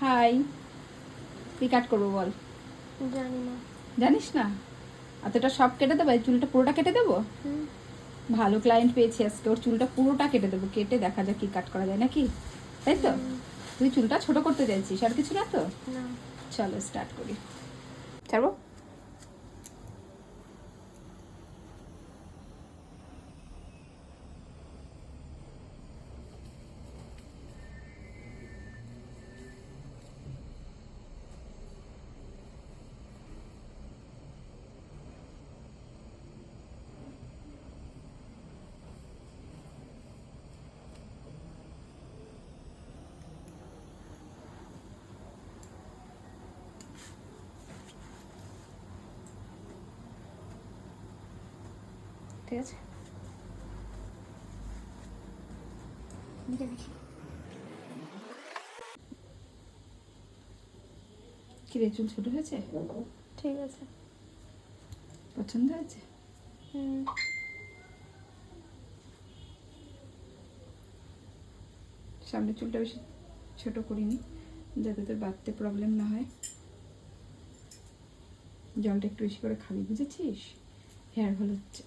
High, কি কাট করবো বল? জানি না। জানিস না? এতটা সব কেটে দেবো? এই চুলটা পুরোটা কেটে দেবো? ভালো ক্লায়েন্ট পেয়েছি আজকে, ওর চুলটা পুরোটা কেটে দেবো, কেটে দেখা যাক কি কাট করা যায় নাকি, তাই তো? তুই চুলটা ছোট করতে চাইছিস, আর কিছু না তো? না। চলো স্টার্ট করি। ছাড়বো? ঠিক আছে, কি রে, চুল ছোট হয়েছে? ঠিক আছে। পছন্দ হয়েছে? সামনে চুলটা বেশি ছোট করিনি, যাতে তোর বাড়তে প্রবলেম না হয়। জলটা একটু বেশি করে খাবি, বুঝেছিস? হেয়ার ফল হচ্ছে।